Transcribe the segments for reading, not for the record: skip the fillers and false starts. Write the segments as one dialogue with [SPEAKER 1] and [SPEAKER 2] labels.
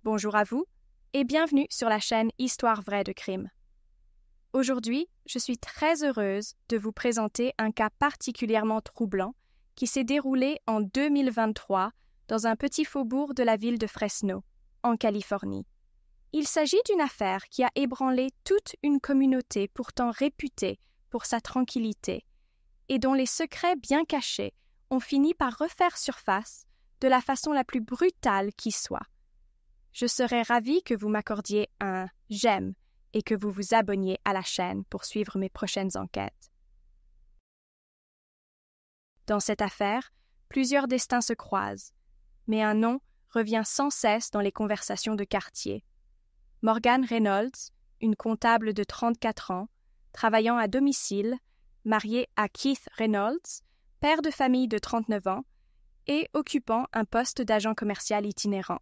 [SPEAKER 1] Bonjour à vous et bienvenue sur la chaîne Histoire vraie de crime. Aujourd'hui, je suis très heureuse de vous présenter un cas particulièrement troublant qui s'est déroulé en 2023 dans un petit faubourg de la ville de Fresno, en Californie. Il s'agit d'une affaire qui a ébranlé toute une communauté pourtant réputée pour sa tranquillité et dont les secrets bien cachés ont fini par refaire surface de la façon la plus brutale qui soit. Je serais ravie que vous m'accordiez un « j'aime » et que vous vous abonniez à la chaîne pour suivre mes prochaines enquêtes. Dans cette affaire, plusieurs destins se croisent, mais un nom revient sans cesse dans les conversations de quartier. Morgan Reynolds, une comptable de 34 ans, travaillant à domicile, mariée à Keith Reynolds, père de famille de 39 ans, et occupant un poste d'agent commercial itinérant.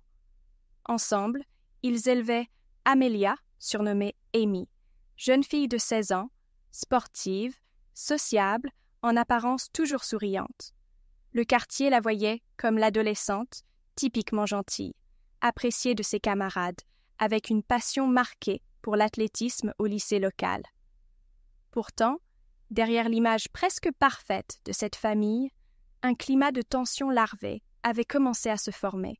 [SPEAKER 1] Ensemble, ils élevaient Amelia, surnommée Amy, jeune fille de 16 ans, sportive, sociable, en apparence toujours souriante. Le quartier la voyait comme l'adolescente, typiquement gentille, appréciée de ses camarades, avec une passion marquée pour l'athlétisme au lycée local. Pourtant, derrière l'image presque parfaite de cette famille, un climat de tension larvée avait commencé à se former.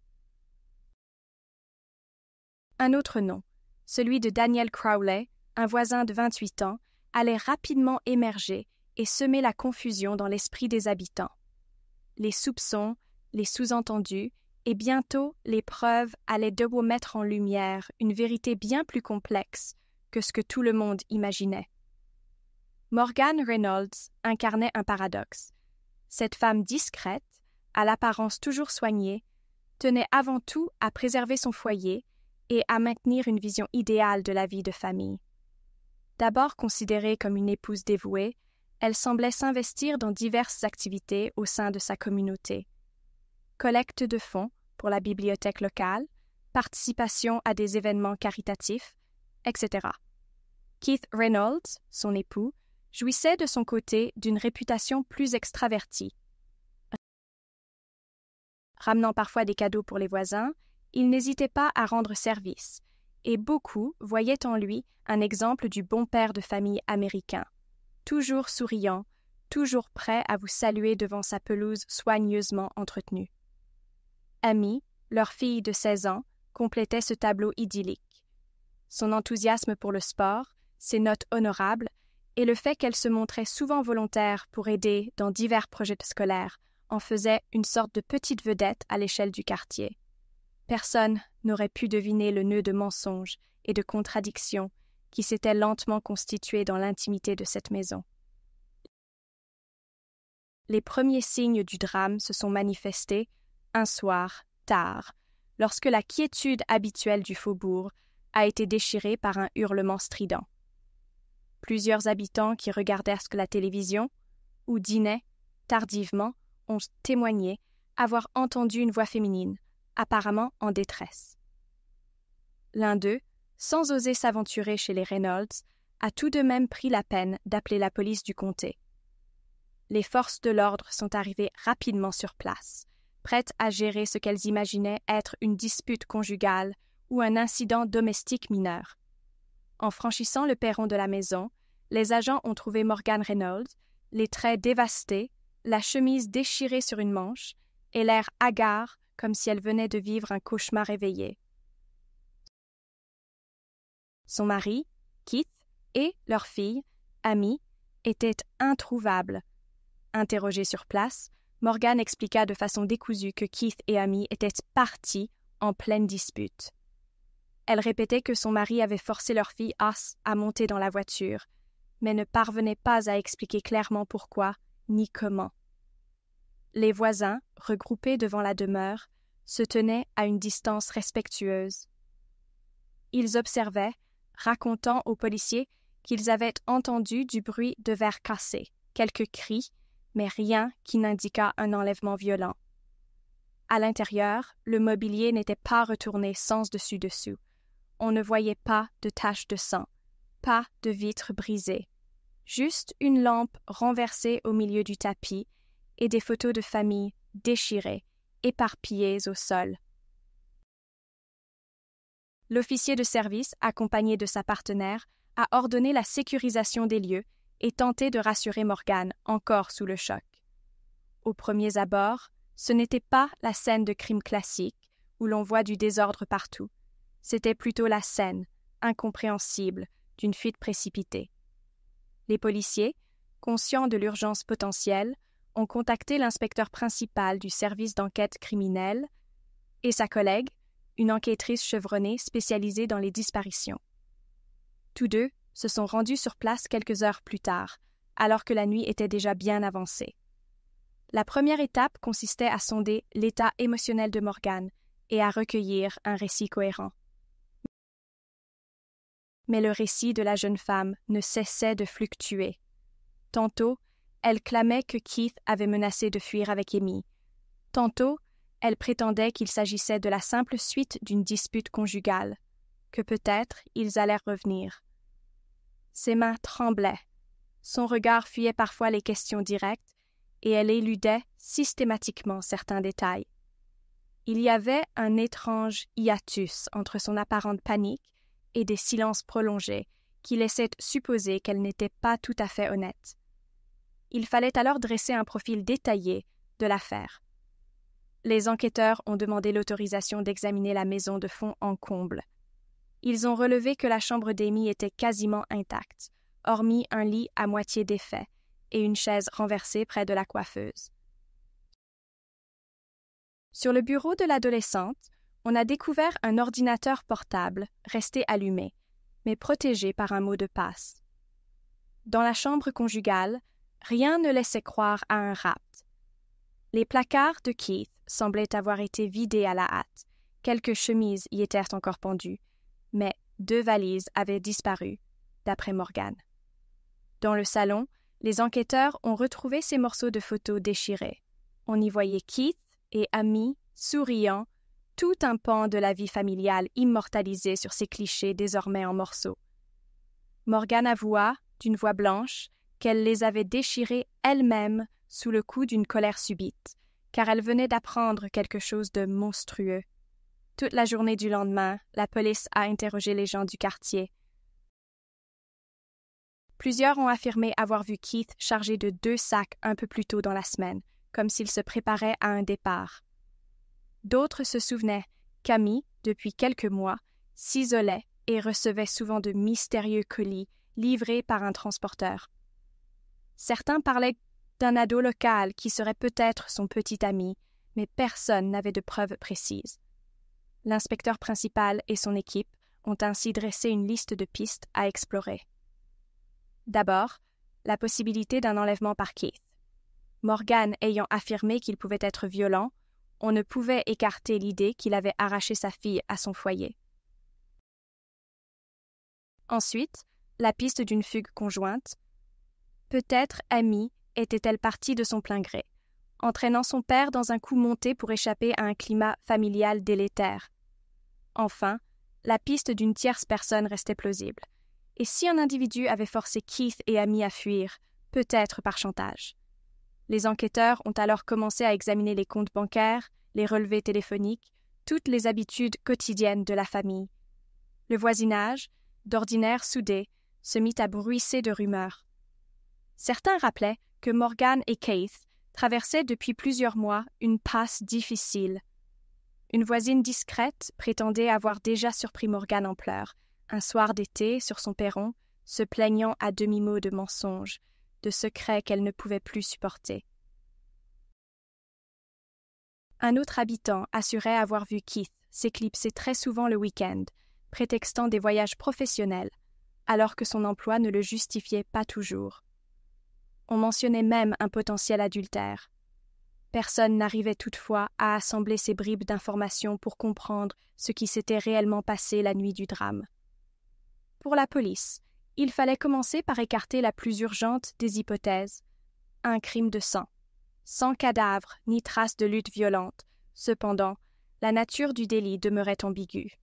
[SPEAKER 1] Un autre nom, celui de Daniel Crowley, un voisin de 28 ans, allait rapidement émerger et semer la confusion dans l'esprit des habitants. Les soupçons, les sous-entendus et bientôt les preuves allaient devoir mettre en lumière une vérité bien plus complexe que ce que tout le monde imaginait. Morgan Reynolds incarnait un paradoxe. Cette femme discrète, à l'apparence toujours soignée, tenait avant tout à préserver son foyer et à maintenir une vision idéale de la vie de famille. D'abord considérée comme une épouse dévouée, elle semblait s'investir dans diverses activités au sein de sa communauté. Collecte de fonds pour la bibliothèque locale, participation à des événements caritatifs, etc. Keith Reynolds, son époux, jouissait de son côté d'une réputation plus extravertie. Ramenant parfois des cadeaux pour les voisins, il n'hésitait pas à rendre service, et beaucoup voyaient en lui un exemple du bon père de famille américain, toujours souriant, toujours prêt à vous saluer devant sa pelouse soigneusement entretenue. Amy, leur fille de 16 ans, complétait ce tableau idyllique. Son enthousiasme pour le sport, ses notes honorables, et le fait qu'elle se montrait souvent volontaire pour aider dans divers projets scolaires en faisaient une sorte de petite vedette à l'échelle du quartier. Personne n'aurait pu deviner le nœud de mensonges et de contradictions qui s'était lentement constitué dans l'intimité de cette maison. Les premiers signes du drame se sont manifestés un soir, tard, lorsque la quiétude habituelle du faubourg a été déchirée par un hurlement strident. Plusieurs habitants qui regardaient la télévision ou dînaient tardivement ont témoigné avoir entendu une voix féminine, apparemment en détresse. L'un d'eux, sans oser s'aventurer chez les Reynolds, a tout de même pris la peine d'appeler la police du comté. Les forces de l'ordre sont arrivées rapidement sur place, prêtes à gérer ce qu'elles imaginaient être une dispute conjugale ou un incident domestique mineur. En franchissant le perron de la maison, les agents ont trouvé Morgan Reynolds, les traits dévastés, la chemise déchirée sur une manche et l'air hagard comme si elle venait de vivre un cauchemar éveillé. Son mari, Keith, et leur fille, Amy, étaient introuvables. Interrogée sur place, Morgan expliqua de façon décousue que Keith et Amy étaient partis en pleine dispute. Elle répétait que son mari avait forcé leur fille à monter dans la voiture, mais ne parvenait pas à expliquer clairement pourquoi ni comment. Les voisins, regroupés devant la demeure, se tenaient à une distance respectueuse. Ils observaient, racontant aux policiers qu'ils avaient entendu du bruit de verres cassés, quelques cris, mais rien qui n'indiquât un enlèvement violent. À l'intérieur, le mobilier n'était pas retourné sens dessus-dessous. On ne voyait pas de taches de sang, pas de vitres brisées, juste une lampe renversée au milieu du tapis et des photos de famille déchirées, éparpillées au sol. l'officier de service, accompagné de sa partenaire, a ordonné la sécurisation des lieux et tenté de rassurer Morgan, encore sous le choc. Aux premiers abords, ce n'était pas la scène de crime classique où l'on voit du désordre partout. C'était plutôt la scène, incompréhensible, d'une fuite précipitée. Les policiers, conscients de l'urgence potentielle, ont contacté l'inspecteur principal du service d'enquête criminelle et sa collègue, une enquêtrice chevronnée spécialisée dans les disparitions. Tous deux se sont rendus sur place quelques heures plus tard, alors que la nuit était déjà bien avancée. La première étape consistait à sonder l'état émotionnel de Morgan et à recueillir un récit cohérent. Mais le récit de la jeune femme ne cessait de fluctuer. Tantôt, elle clamait que Keith avait menacé de fuir avec Amy. Tantôt, elle prétendait qu'il s'agissait de la simple suite d'une dispute conjugale, que peut-être ils allèrent revenir. Ses mains tremblaient, son regard fuyait parfois les questions directes, et elle éludait systématiquement certains détails. Il y avait un étrange hiatus entre son apparente panique et des silences prolongés qui laissaient supposer qu'elle n'était pas tout à fait honnête. Il fallait alors dresser un profil détaillé de l'affaire. Les enquêteurs ont demandé l'autorisation d'examiner la maison de fond en comble. Ils ont relevé que la chambre d'Amy était quasiment intacte, hormis un lit à moitié défait et une chaise renversée près de la coiffeuse. Sur le bureau de l'adolescente, on a découvert un ordinateur portable resté allumé, mais protégé par un mot de passe. Dans la chambre conjugale, rien ne laissait croire à un rapt. Les placards de Keith semblaient avoir été vidés à la hâte. Quelques chemises y étaient encore pendues, mais 2 valises avaient disparu, d'après Morgan. Dans le salon, les enquêteurs ont retrouvé ces morceaux de photos déchirés. On y voyait Keith et Amy, souriants, tout un pan de la vie familiale immortalisé sur ces clichés désormais en morceaux. Morgan avoua, d'une voix blanche, qu'elle les avait déchirés elle-même sous le coup d'une colère subite, car elle venait d'apprendre quelque chose de monstrueux. Toute la journée du lendemain, la police a interrogé les gens du quartier. Plusieurs ont affirmé avoir vu Keith chargé de 2 sacs un peu plus tôt dans la semaine, comme s'il se préparait à un départ. D'autres se souvenaient qu'Amy, depuis quelques mois, s'isolait et recevait souvent de mystérieux colis livrés par un transporteur. Certains parlaient d'un ado local qui serait peut-être son petit ami, mais personne n'avait de preuves précises. L'inspecteur principal et son équipe ont ainsi dressé une liste de pistes à explorer. D'abord, la possibilité d'un enlèvement par Keith. Morgan ayant affirmé qu'il pouvait être violent, on ne pouvait écarter l'idée qu'il avait arraché sa fille à son foyer. Ensuite, la piste d'une fugue conjointe. Peut-être Amy était-elle partie de son plein gré, entraînant son père dans un coup monté pour échapper à un climat familial délétère. Enfin, la piste d'une tierce personne restait plausible. Et si un individu avait forcé Keith et Amy à fuir, peut-être par chantage. Les enquêteurs ont alors commencé à examiner les comptes bancaires, les relevés téléphoniques, toutes les habitudes quotidiennes de la famille. Le voisinage, d'ordinaire soudé, se mit à bruisser de rumeurs. Certains rappelaient que Morgan et Keith traversaient depuis plusieurs mois une passe difficile. Une voisine discrète prétendait avoir déjà surpris Morgan en pleurs, un soir d'été sur son perron, se plaignant à demi-mot de mensonges, de secrets qu'elle ne pouvait plus supporter. Un autre habitant assurait avoir vu Keith s'éclipser très souvent le week-end, prétextant des voyages professionnels, alors que son emploi ne le justifiait pas toujours. On mentionnait même un potentiel adultère. Personne n'arrivait toutefois à assembler ces bribes d'informations pour comprendre ce qui s'était réellement passé la nuit du drame. Pour la police, il fallait commencer par écarter la plus urgente des hypothèses. Un crime de sang. Sans cadavre ni trace de lutte violente. Cependant, la nature du délit demeurait ambiguë.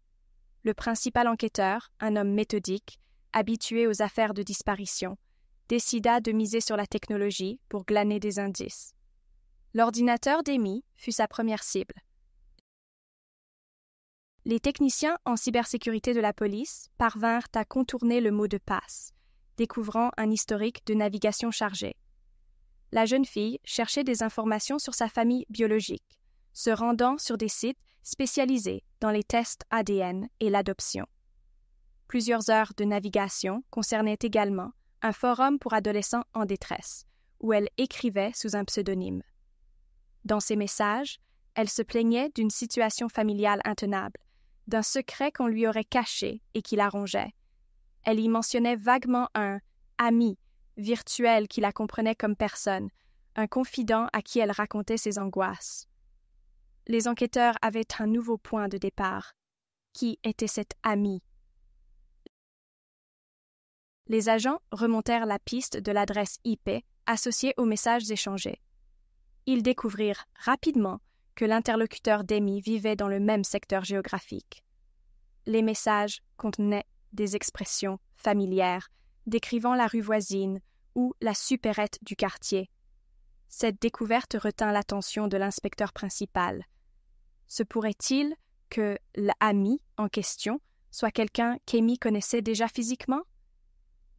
[SPEAKER 1] Le principal enquêteur, un homme méthodique, habitué aux affaires de disparition, décida de miser sur la technologie pour glaner des indices. L'ordinateur d'Amy fut sa première cible. Les techniciens en cybersécurité de la police parvinrent à contourner le mot de passe, découvrant un historique de navigation chargé. La jeune fille cherchait des informations sur sa famille biologique, se rendant sur des sites spécialisés dans les tests ADN et l'adoption. Plusieurs heures de navigation concernaient également un forum pour adolescents en détresse, où elle écrivait sous un pseudonyme. Dans ses messages, elle se plaignait d'une situation familiale intenable, d'un secret qu'on lui aurait caché et qui la rongeait. Elle y mentionnait vaguement un « ami » virtuel qui la comprenait comme personne, un confident à qui elle racontait ses angoisses. Les enquêteurs avaient un nouveau point de départ. Qui était cet ami? Les agents remontèrent la piste de l'adresse IP associée aux messages échangés. Ils découvrirent rapidement que l'interlocuteur d'Amy vivait dans le même secteur géographique. Les messages contenaient des expressions familières, décrivant la rue voisine ou la supérette du quartier. Cette découverte retint l'attention de l'inspecteur principal. Se pourrait-il que l'ami en question soit quelqu'un qu'Amy connaissait déjà physiquement?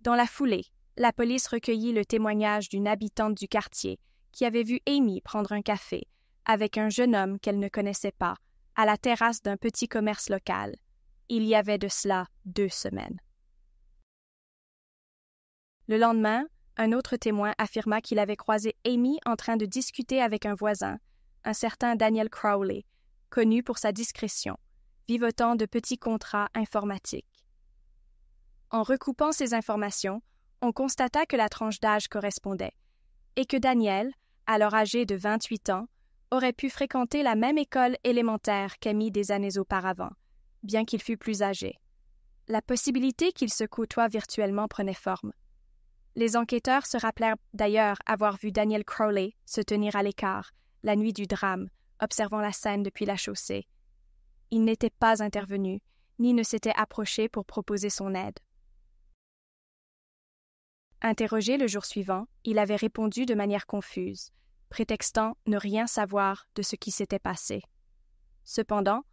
[SPEAKER 1] Dans la foulée, la police recueillit le témoignage d'une habitante du quartier qui avait vu Amy prendre un café avec un jeune homme qu'elle ne connaissait pas à la terrasse d'un petit commerce local. Il y avait de cela 2 semaines. Le lendemain, un autre témoin affirma qu'il avait croisé Amy en train de discuter avec un voisin, un certain Daniel Crowley, connu pour sa discrétion, vivotant de petits contrats informatiques. En recoupant ces informations, on constata que la tranche d'âge correspondait, et que Daniel, alors âgé de 28 ans, aurait pu fréquenter la même école élémentaire qu'Amy des années auparavant, bien qu'il fût plus âgé. La possibilité qu'il se côtoie virtuellement prenait forme. Les enquêteurs se rappelèrent d'ailleurs avoir vu Daniel Crowley se tenir à l'écart, la nuit du drame, observant la scène depuis la chaussée. Il n'était pas intervenu, ni ne s'était approché pour proposer son aide. Interrogé le jour suivant, il avait répondu de manière confuse, prétextant ne rien savoir de ce qui s'était passé. Cependant,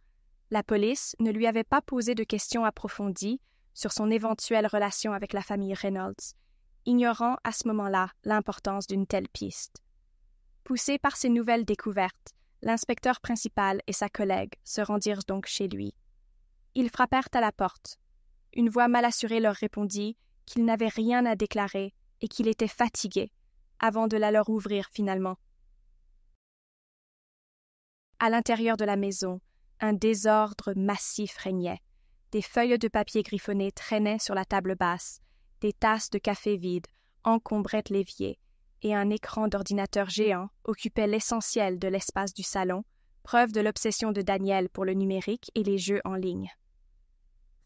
[SPEAKER 1] la police ne lui avait pas posé de questions approfondies sur son éventuelle relation avec la famille Reynolds, ignorant à ce moment-là l'importance d'une telle piste. Poussé par ces nouvelles découvertes, l'inspecteur principal et sa collègue se rendirent donc chez lui. Ils frappèrent à la porte. Une voix mal assurée leur répondit qu'il n'avait rien à déclarer et qu'il était fatigué, avant de la leur ouvrir finalement. À l'intérieur de la maison, un désordre massif régnait. Des feuilles de papier griffonnées traînaient sur la table basse, des tasses de café vides encombraient l'évier, et un écran d'ordinateur géant occupait l'essentiel de l'espace du salon, preuve de l'obsession de Daniel pour le numérique et les jeux en ligne.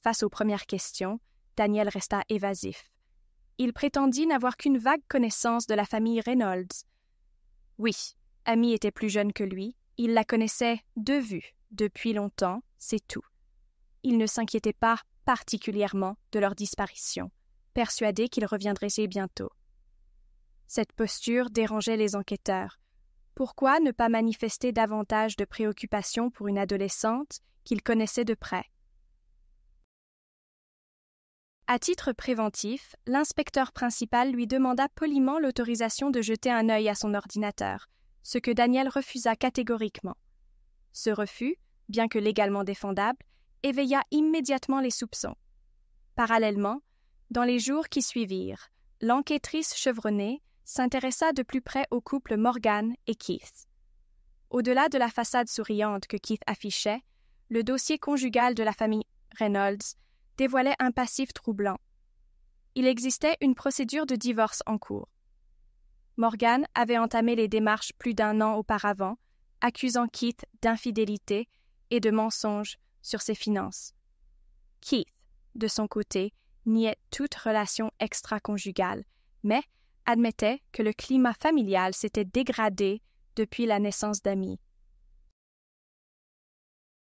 [SPEAKER 1] Face aux premières questions, Daniel resta évasif. Il prétendit n'avoir qu'une vague connaissance de la famille Reynolds. Oui, Amy était plus jeune que lui, il la connaissait de vue, depuis longtemps, c'est tout. Il ne s'inquiétait pas particulièrement de leur disparition, persuadé qu'ils reviendraient bientôt. Cette posture dérangeait les enquêteurs. Pourquoi ne pas manifester davantage de préoccupation pour une adolescente qu'ils connaissaient de près? À titre préventif, l'inspecteur principal lui demanda poliment l'autorisation de jeter un œil à son ordinateur, ce que Daniel refusa catégoriquement. Ce refus, bien que légalement défendable, éveilla immédiatement les soupçons. Parallèlement, dans les jours qui suivirent, l'enquêtrice chevronnée s'intéressa de plus près au couple Morgan et Keith. Au-delà de la façade souriante que Keith affichait, le dossier conjugal de la famille Reynolds dévoilait un passif troublant. Il existait une procédure de divorce en cours. Morgan avait entamé les démarches plus d'1 an auparavant, accusant Keith d'infidélité et de mensonges sur ses finances. Keith, de son côté, niait toute relation extra-conjugale, mais admettait que le climat familial s'était dégradé depuis la naissance d'Amy.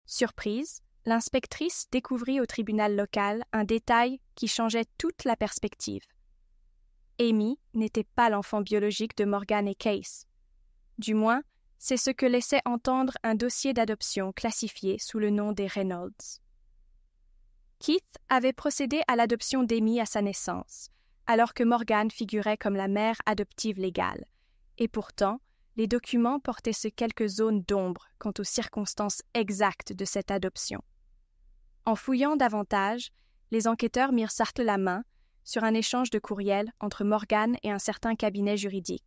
[SPEAKER 1] Surprise, l'inspectrice découvrit au tribunal local un détail qui changeait toute la perspective. Amy n'était pas l'enfant biologique de Morgan et Case. Du moins, C'est ce que laissait entendre un dossier d'adoption classifié sous le nom des Reynolds. Keith avait procédé à l'adoption d'Amy à sa naissance, alors que Morgan figurait comme la mère adoptive légale, et pourtant, les documents portaient sur quelques zones d'ombre quant aux circonstances exactes de cette adoption. En fouillant davantage, les enquêteurs mirent certes la main sur un échange de courriels entre Morgan et un certain cabinet juridique.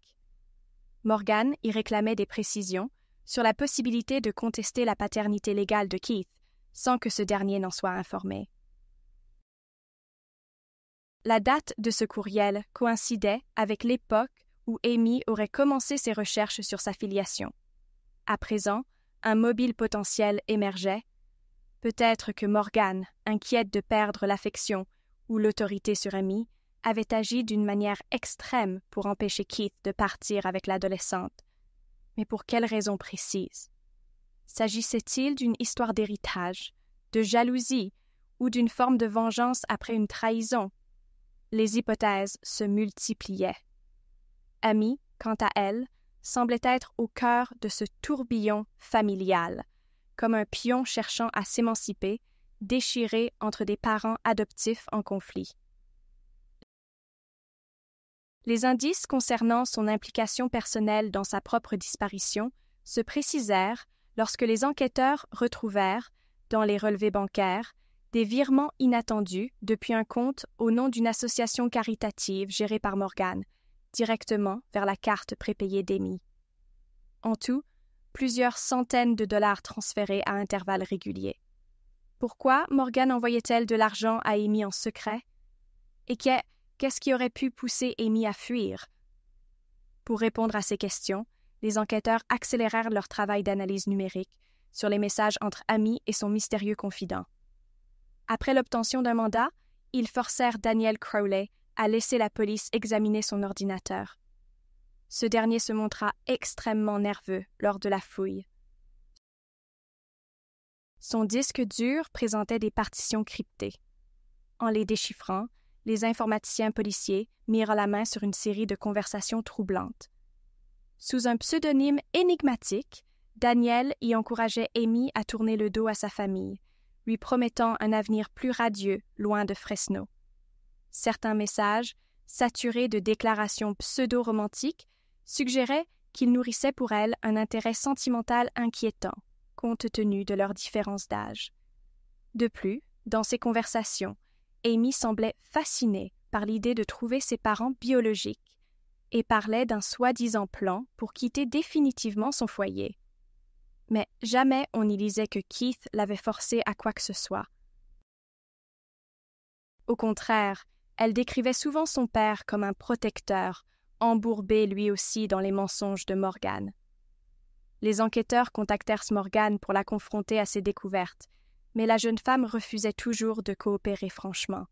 [SPEAKER 1] Morgan y réclamait des précisions sur la possibilité de contester la paternité légale de Keith sans que ce dernier n'en soit informé. La date de ce courriel coïncidait avec l'époque où Amy aurait commencé ses recherches sur sa filiation. À présent, un mobile potentiel émergeait. Peut-être que Morgan, inquiète de perdre l'affection ou l'autorité sur Amy, avait agi d'une manière extrême pour empêcher Keith de partir avec l'adolescente. Mais pour quelle raison précise? S'agissait-il d'une histoire d'héritage, de jalousie ou d'une forme de vengeance après une trahison? Les hypothèses se multipliaient. Amy, quant à elle, semblait être au cœur de ce tourbillon familial, comme un pion cherchant à s'émanciper, déchiré entre des parents adoptifs en conflit. Les indices concernant son implication personnelle dans sa propre disparition se précisèrent lorsque les enquêteurs retrouvèrent, dans les relevés bancaires, des virements inattendus depuis un compte au nom d'une association caritative gérée par Morgan, directement vers la carte prépayée d'Amy. En tout, plusieurs centaines de dollars transférés à intervalles réguliers. Pourquoi Morgan envoyait-elle de l'argent à Amy en secret? Et qu'est-ce qui aurait pu pousser Amy à fuir? Pour répondre à ces questions, les enquêteurs accélérèrent leur travail d'analyse numérique sur les messages entre Amy et son mystérieux confident. Après l'obtention d'un mandat, ils forcèrent Daniel Crowley à laisser la police examiner son ordinateur. Ce dernier se montra extrêmement nerveux lors de la fouille. Son disque dur présentait des partitions cryptées. En les déchiffrant, les informaticiens policiers mirent la main sur une série de conversations troublantes. Sous un pseudonyme énigmatique, Daniel y encourageait Amy à tourner le dos à sa famille, lui promettant un avenir plus radieux loin de Fresno. Certains messages, saturés de déclarations pseudo-romantiques, suggéraient qu'il nourrissait pour elle un intérêt sentimental inquiétant, compte tenu de leur différence d'âge. De plus, dans ces conversations, Amy semblait fascinée par l'idée de trouver ses parents biologiques et parlait d'un soi-disant plan pour quitter définitivement son foyer. Mais jamais on n'y lisait que Keith l'avait forcée à quoi que ce soit. Au contraire, elle décrivait souvent son père comme un protecteur, embourbé lui aussi dans les mensonges de Morgan. Les enquêteurs contactèrent Morgan pour la confronter à ses découvertes, mais la jeune femme refusait toujours de coopérer franchement.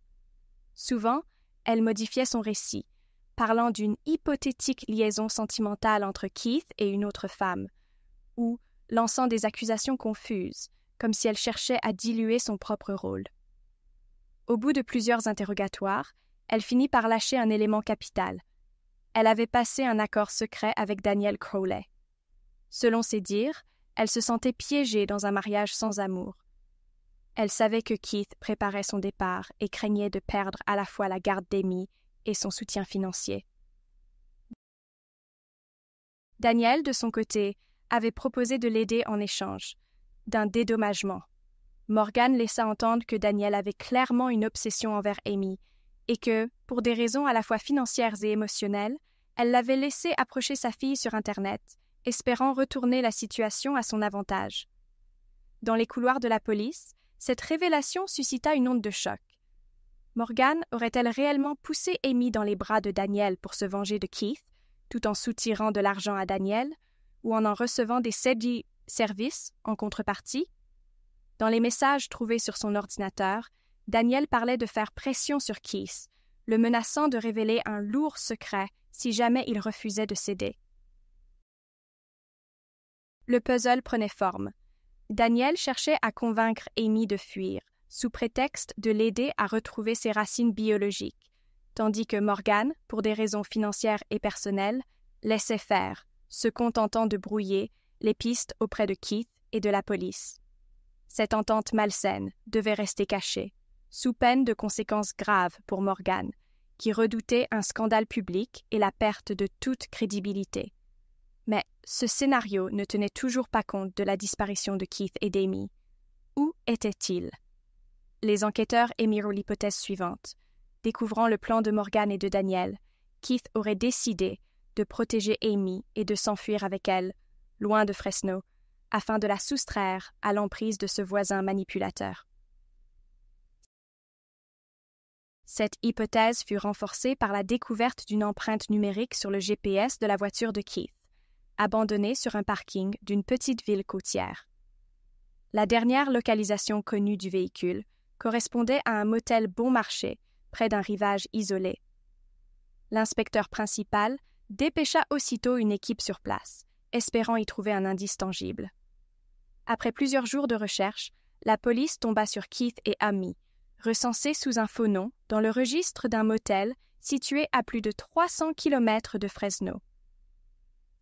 [SPEAKER 1] Souvent, elle modifiait son récit, parlant d'une hypothétique liaison sentimentale entre Keith et une autre femme, ou lançant des accusations confuses, comme si elle cherchait à diluer son propre rôle. Au bout de plusieurs interrogatoires, elle finit par lâcher un élément capital. Elle avait passé un accord secret avec Daniel Crowley. Selon ses dires, elle se sentait piégée dans un mariage sans amour. Elle savait que Keith préparait son départ et craignait de perdre à la fois la garde d'Amy et son soutien financier. Daniel, de son côté, avait proposé de l'aider en échange d'un dédommagement. Morgan laissa entendre que Daniel avait clairement une obsession envers Amy et que, pour des raisons à la fois financières et émotionnelles, elle l'avait laissé approcher sa fille sur Internet, espérant retourner la situation à son avantage. Dans les couloirs de la police, cette révélation suscita une onde de choc. Morgan aurait-elle réellement poussé Amy dans les bras de Daniel pour se venger de Keith, tout en soutirant de l'argent à Daniel, ou en recevant des services en contrepartie? Dans les messages trouvés sur son ordinateur, Daniel parlait de faire pression sur Keith, le menaçant de révéler un lourd secret si jamais il refusait de céder. Le puzzle prenait forme. Daniel cherchait à convaincre Amy de fuir, sous prétexte de l'aider à retrouver ses racines biologiques, tandis que Morgan, pour des raisons financières et personnelles, laissait faire, se contentant de brouiller les pistes auprès de Keith et de la police. Cette entente malsaine devait rester cachée, sous peine de conséquences graves pour Morgan, qui redoutait un scandale public et la perte de toute crédibilité. Mais ce scénario ne tenait toujours pas compte de la disparition de Keith et d'Amy. Où étaient-ils? Les enquêteurs émirent l'hypothèse suivante. Découvrant le plan de Morgan et de Daniel, Keith aurait décidé de protéger Amy et de s'enfuir avec elle, loin de Fresno, afin de la soustraire à l'emprise de ce voisin manipulateur. Cette hypothèse fut renforcée par la découverte d'une empreinte numérique sur le GPS de la voiture de Keith, abandonnée sur un parking d'une petite ville côtière. La dernière localisation connue du véhicule correspondait à un motel bon marché près d'un rivage isolé. L'inspecteur principal dépêcha aussitôt une équipe sur place, espérant y trouver un indice tangible. Après plusieurs jours de recherche, la police tomba sur Keith et Amy, recensés sous un faux nom dans le registre d'un motel situé à plus de 300 km de Fresno.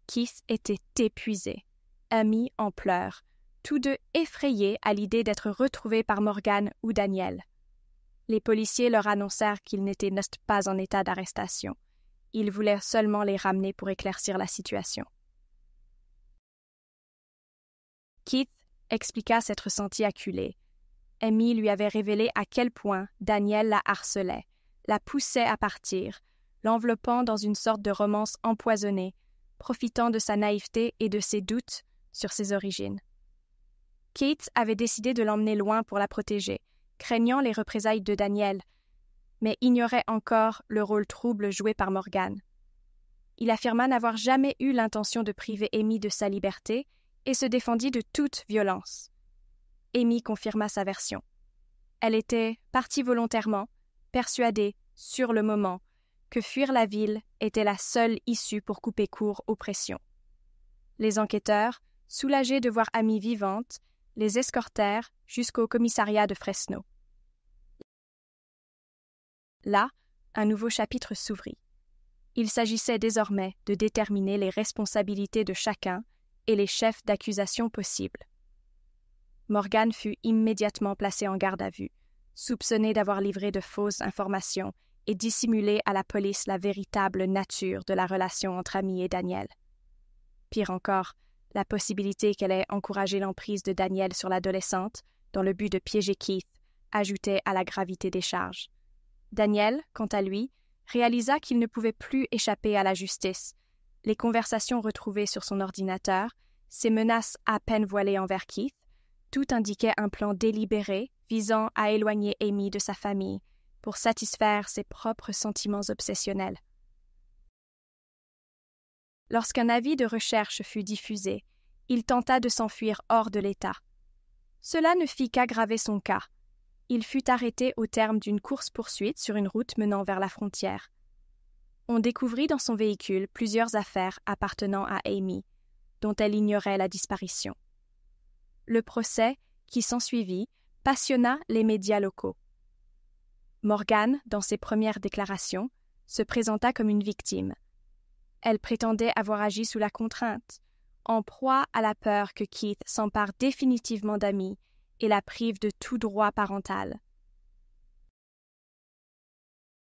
[SPEAKER 1] Keith était épuisé, Amy en pleurs, tous deux effrayés à l'idée d'être retrouvés par Morgan ou Daniel. Les policiers leur annoncèrent qu'ils n'étaient pas en état d'arrestation. Ils voulaient seulement les ramener pour éclaircir la situation. Keith expliqua s'être senti acculé. Amy lui avait révélé à quel point Daniel la harcelait, la poussait à partir, l'enveloppant dans une sorte de romance empoisonnée, profitant de sa naïveté et de ses doutes sur ses origines. Kate avait décidé de l'emmener loin pour la protéger, craignant les représailles de Daniel, mais ignorait encore le rôle trouble joué par Morgan. Il affirma n'avoir jamais eu l'intention de priver Amy de sa liberté et se défendit de toute violence. Amy confirma sa version. Elle était partie volontairement, persuadée, sur le moment, que fuir la ville était la seule issue pour couper court aux pressions. Les enquêteurs, soulagés de voir Amy vivante, les escortèrent jusqu'au commissariat de Fresno. Là, un nouveau chapitre s'ouvrit. Il s'agissait désormais de déterminer les responsabilités de chacun et les chefs d'accusation possibles. Morgan fut immédiatement placé en garde à vue, soupçonné d'avoir livré de fausses informations et dissimulé à la police la véritable nature de la relation entre Amy et Daniel. Pire encore, la possibilité qu'elle ait encouragé l'emprise de Daniel sur l'adolescente, dans le but de piéger Keith, ajoutait à la gravité des charges. Daniel, quant à lui, réalisa qu'il ne pouvait plus échapper à la justice. Les conversations retrouvées sur son ordinateur, ses menaces à peine voilées envers Keith, tout indiquait un plan délibéré visant à éloigner Amy de sa famille pour satisfaire ses propres sentiments obsessionnels. Lorsqu'un avis de recherche fut diffusé, il tenta de s'enfuir hors de l'État. Cela ne fit qu'aggraver son cas. Il fut arrêté au terme d'une course-poursuite sur une route menant vers la frontière. On découvrit dans son véhicule plusieurs affaires appartenant à Amy, dont elle ignorait la disparition. Le procès, qui s'ensuivit, passionna les médias locaux. Morgan, dans ses premières déclarations, se présenta comme une victime. Elle prétendait avoir agi sous la contrainte, en proie à la peur que Keith s'empare définitivement d'Amy et la prive de tout droit parental.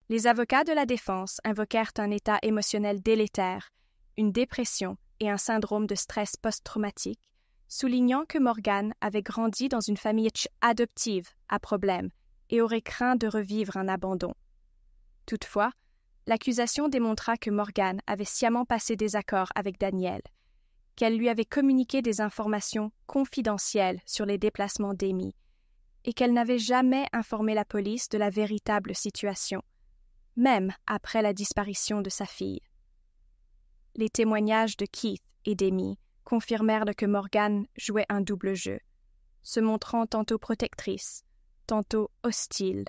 [SPEAKER 1] Les avocats de la défense invoquèrent un état émotionnel délétère, une dépression et un syndrome de stress post-traumatique, soulignant que Morgan avait grandi dans une famille adoptive à problème et aurait craint de revivre un abandon. Toutefois, l'accusation démontra que Morgan avait sciemment passé des accords avec Daniel, qu'elle lui avait communiqué des informations confidentielles sur les déplacements d'Amy et qu'elle n'avait jamais informé la police de la véritable situation, même après la disparition de sa fille. Les témoignages de Keith et d'Amy confirmèrent que Morgan jouait un double jeu, se montrant tantôt protectrice, tantôt hostile,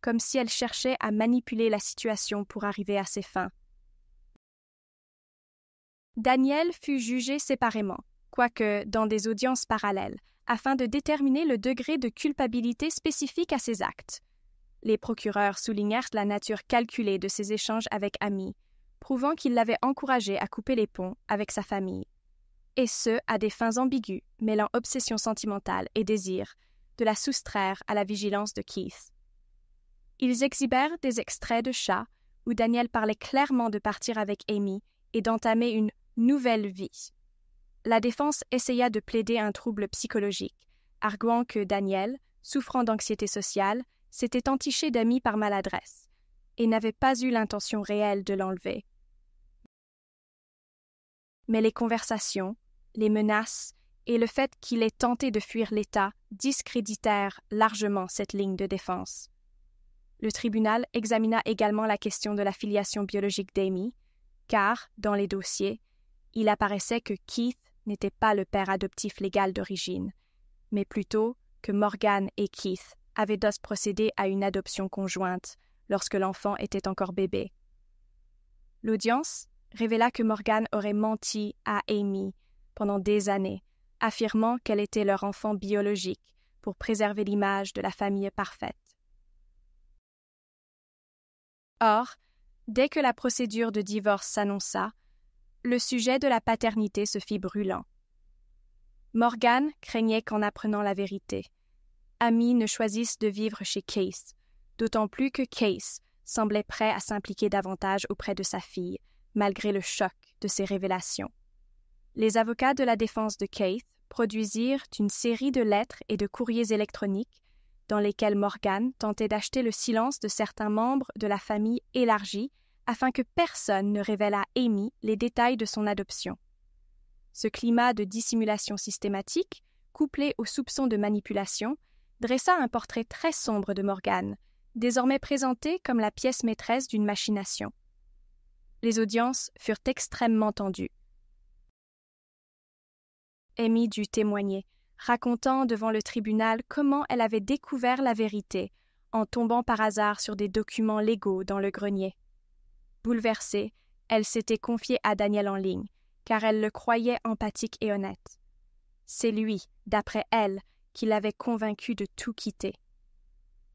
[SPEAKER 1] comme si elle cherchait à manipuler la situation pour arriver à ses fins. Daniel fut jugé séparément, quoique dans des audiences parallèles, afin de déterminer le degré de culpabilité spécifique à ses actes. Les procureurs soulignèrent la nature calculée de ses échanges avec Amy, prouvant qu'il l'avait encouragée à couper les ponts avec sa famille. et ce, à des fins ambiguës, mêlant obsession sentimentale et désir, de la soustraire à la vigilance de Keith. Ils exhibèrent des extraits de chats où Daniel parlait clairement de partir avec Amy et d'entamer une nouvelle vie. La défense essaya de plaider un trouble psychologique, arguant que Daniel, souffrant d'anxiété sociale, s'était entiché d'Amy par maladresse et n'avait pas eu l'intention réelle de l'enlever. Mais les conversations, les menaces et le fait qu'il ait tenté de fuir l'État discréditèrent largement cette ligne de défense. Le tribunal examina également la question de la filiation biologique d'Amy, car, dans les dossiers, il apparaissait que Keith n'était pas le père adoptif légal d'origine, mais plutôt que Morgan et Keith avaient d'os procédé à une adoption conjointe lorsque l'enfant était encore bébé. L'audience révéla que Morgan aurait menti à Amy pendant des années, affirmant qu'elle était leur enfant biologique pour préserver l'image de la famille parfaite. Or, dès que la procédure de divorce s'annonça, le sujet de la paternité se fit brûlant. Morgan craignait qu'en apprenant la vérité, Amy ne choisisse de vivre chez Case, d'autant plus que Case semblait prêt à s'impliquer davantage auprès de sa fille, malgré le choc de ces révélations. Les avocats de la défense de Keith produisirent une série de lettres et de courriers électroniques dans lesquels Morgan tentait d'acheter le silence de certains membres de la famille élargie afin que personne ne révèle à Amy les détails de son adoption. Ce climat de dissimulation systématique, couplé aux soupçons de manipulation, dressa un portrait très sombre de Morgan, désormais présenté comme la pièce maîtresse d'une machination. Les audiences furent extrêmement tendues. Amy dut témoigner, racontant devant le tribunal comment elle avait découvert la vérité en tombant par hasard sur des documents légaux dans le grenier. Bouleversée, elle s'était confiée à Daniel en ligne, car elle le croyait empathique et honnête. C'est lui, d'après elle, qui l'avait convaincue de tout quitter.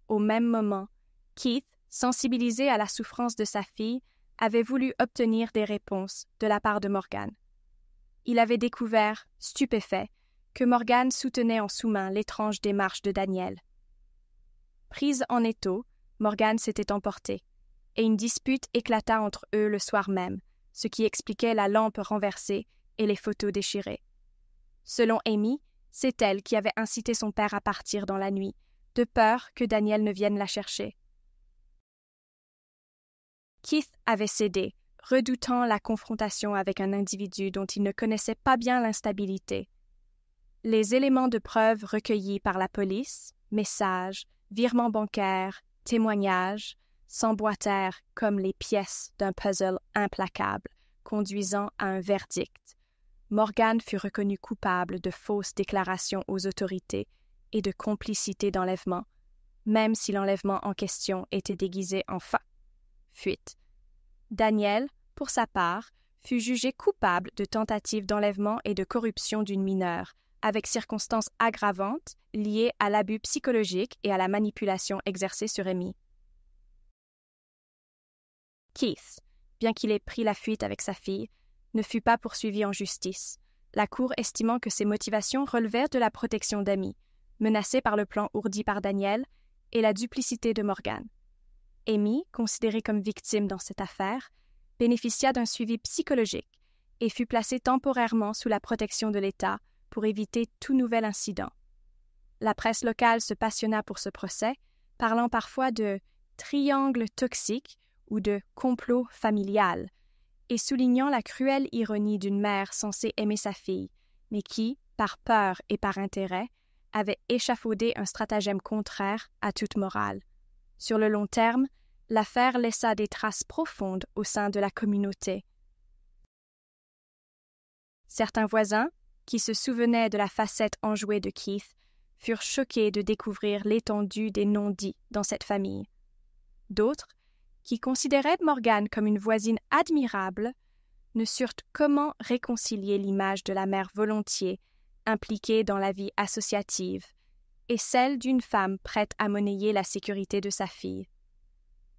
[SPEAKER 1] Au même moment, Keith, sensibilisé à la souffrance de sa fille, avait voulu obtenir des réponses de la part de Morgan. Il avait découvert, stupéfait, que Morgan soutenait en sous-main l'étrange démarche de Daniel. Prise en étau, Morgan s'était emportée, et une dispute éclata entre eux le soir même, ce qui expliquait la lampe renversée et les photos déchirées. Selon Amy, c'est elle qui avait incité son père à partir dans la nuit, de peur que Daniel ne vienne la chercher. Keith avait cédé, redoutant la confrontation avec un individu dont il ne connaissait pas bien l'instabilité. Les éléments de preuve recueillis par la police, messages, virements bancaires, témoignages, s'emboîtèrent comme les pièces d'un puzzle implacable, conduisant à un verdict. Morgan fut reconnu coupable de fausses déclarations aux autorités et de complicité d'enlèvement, même si l'enlèvement en question était déguisé en fuite. Daniel, pour sa part, fut jugé coupable de tentative d'enlèvement et de corruption d'une mineure, avec circonstances aggravantes liées à l'abus psychologique et à la manipulation exercée sur Amy. Keith, bien qu'il ait pris la fuite avec sa fille, ne fut pas poursuivi en justice, la Cour estimant que ses motivations relevèrent de la protection d'Amy, menacée par le plan ourdi par Daniel, et la duplicité de Morgan. Amy, considérée comme victime dans cette affaire, bénéficia d'un suivi psychologique et fut placée temporairement sous la protection de l'État pour éviter tout nouvel incident. La presse locale se passionna pour ce procès, parlant parfois de « triangle toxique » ou de « complot familial », et soulignant la cruelle ironie d'une mère censée aimer sa fille, mais qui, par peur et par intérêt, avait échafaudé un stratagème contraire à toute morale. Sur le long terme, l'affaire laissa des traces profondes au sein de la communauté. Certains voisins, qui se souvenaient de la facette enjouée de Keith, furent choqués de découvrir l'étendue des non-dits dans cette famille. D'autres, qui considéraient Morgan comme une voisine admirable, ne surent comment réconcilier l'image de la mère volontiers, impliquée dans la vie associative, et celle d'une femme prête à monnayer la sécurité de sa fille.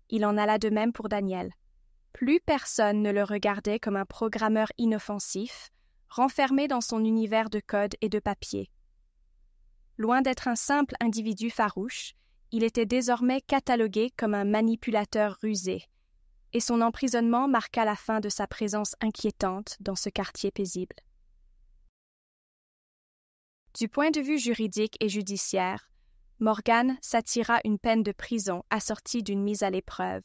[SPEAKER 1] Il en alla de même pour Daniel. Plus personne ne le regardait comme un programmeur inoffensif, renfermé dans son univers de code et de papier. Loin d'être un simple individu farouche, il était désormais catalogué comme un manipulateur rusé, et son emprisonnement marqua la fin de sa présence inquiétante dans ce quartier paisible. Du point de vue juridique et judiciaire, Morgan s'attira une peine de prison assortie d'une mise à l'épreuve,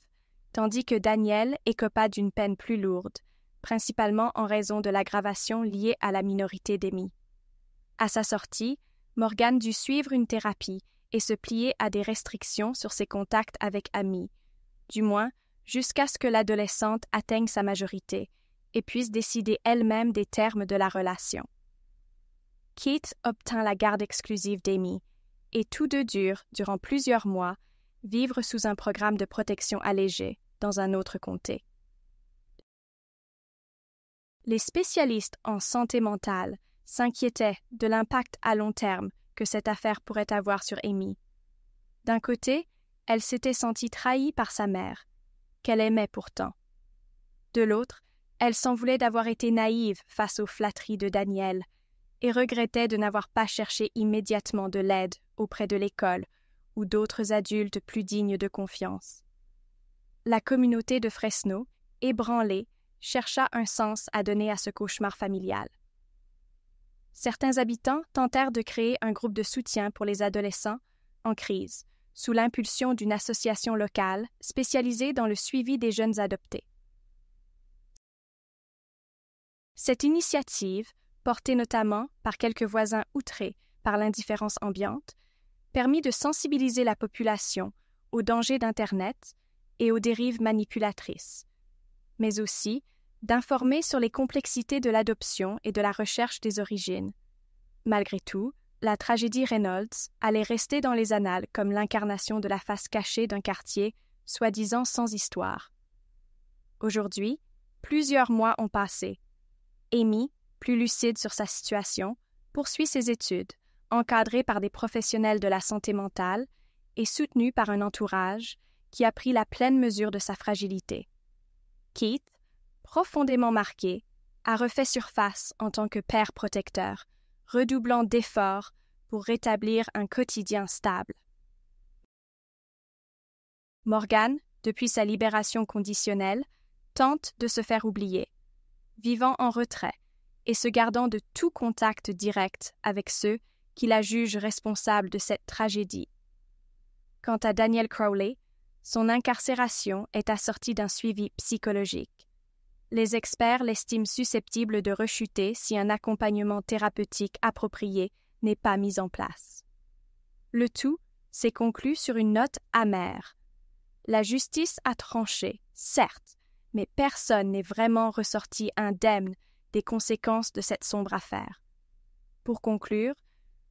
[SPEAKER 1] tandis que Daniel écopa d'une peine plus lourde, principalement en raison de l'aggravation liée à la minorité d'Amy. À sa sortie, Morgan dut suivre une thérapie et se plier à des restrictions sur ses contacts avec Amy, du moins jusqu'à ce que l'adolescente atteigne sa majorité et puisse décider elle-même des termes de la relation. Keith obtint la garde exclusive d'Amy, et tous deux durent, durant plusieurs mois, vivre sous un programme de protection allégé dans un autre comté. Les spécialistes en santé mentale s'inquiétaient de l'impact à long terme que cette affaire pourrait avoir sur Amy. D'un côté, elle s'était sentie trahie par sa mère, qu'elle aimait pourtant. De l'autre, elle s'en voulait d'avoir été naïve face aux flatteries de Daniel et regrettait de n'avoir pas cherché immédiatement de l'aide auprès de l'école ou d'autres adultes plus dignes de confiance. La communauté de Fresno, ébranlée, chercha un sens à donner à ce cauchemar familial. Certains habitants tentèrent de créer un groupe de soutien pour les adolescents en crise, sous l'impulsion d'une association locale spécialisée dans le suivi des jeunes adoptés. Cette initiative, portée notamment par quelques voisins outrés par l'indifférence ambiante, permit de sensibiliser la population aux dangers d'Internet et aux dérives manipulatrices, mais aussi d'informer sur les complexités de l'adoption et de la recherche des origines. Malgré tout, la tragédie Reynolds allait rester dans les annales comme l'incarnation de la face cachée d'un quartier soi-disant sans histoire. Aujourd'hui, plusieurs mois ont passé. Amy, plus lucide sur sa situation, poursuit ses études, encadrée par des professionnels de la santé mentale et soutenue par un entourage qui a pris la pleine mesure de sa fragilité. Keith, profondément marqué, a refait surface en tant que père protecteur, redoublant d'efforts pour rétablir un quotidien stable. Morgan, depuis sa libération conditionnelle, tente de se faire oublier, vivant en retrait et se gardant de tout contact direct avec ceux qui la jugent responsable de cette tragédie. Quant à Daniel Crowley, son incarcération est assortie d'un suivi psychologique. Les experts l'estiment susceptible de rechuter si un accompagnement thérapeutique approprié n'est pas mis en place. Le tout s'est conclu sur une note amère. La justice a tranché, certes, mais personne n'est vraiment ressorti indemne des conséquences de cette sombre affaire. Pour conclure,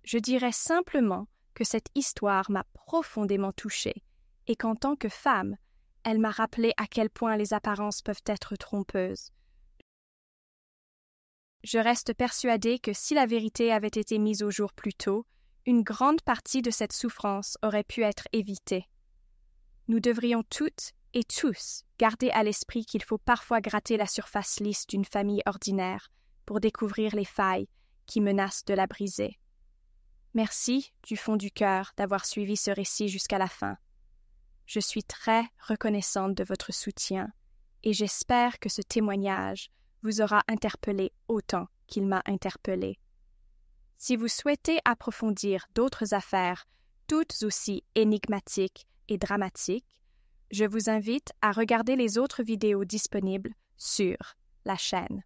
[SPEAKER 1] je dirais simplement que cette histoire m'a profondément touchée et qu'en tant que femme, elle m'a rappelé à quel point les apparences peuvent être trompeuses. Je reste persuadée que si la vérité avait été mise au jour plus tôt, une grande partie de cette souffrance aurait pu être évitée. Nous devrions toutes et tous garder à l'esprit qu'il faut parfois gratter la surface lisse d'une famille ordinaire pour découvrir les failles qui menacent de la briser. Merci du fond du cœur d'avoir suivi ce récit jusqu'à la fin. Je suis très reconnaissante de votre soutien et j'espère que ce témoignage vous aura interpellé autant qu'il m'a interpellée. Si vous souhaitez approfondir d'autres affaires toutes aussi énigmatiques et dramatiques, je vous invite à regarder les autres vidéos disponibles sur la chaîne.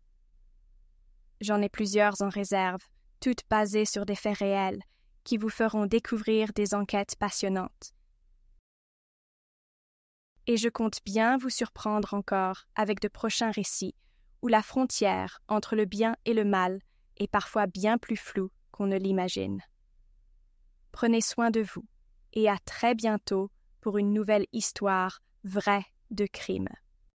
[SPEAKER 1] J'en ai plusieurs en réserve, toutes basées sur des faits réels, qui vous feront découvrir des enquêtes passionnantes. Et je compte bien vous surprendre encore avec de prochains récits où la frontière entre le bien et le mal est parfois bien plus floue qu'on ne l'imagine. Prenez soin de vous et à très bientôt pour une nouvelle histoire vraie de crime.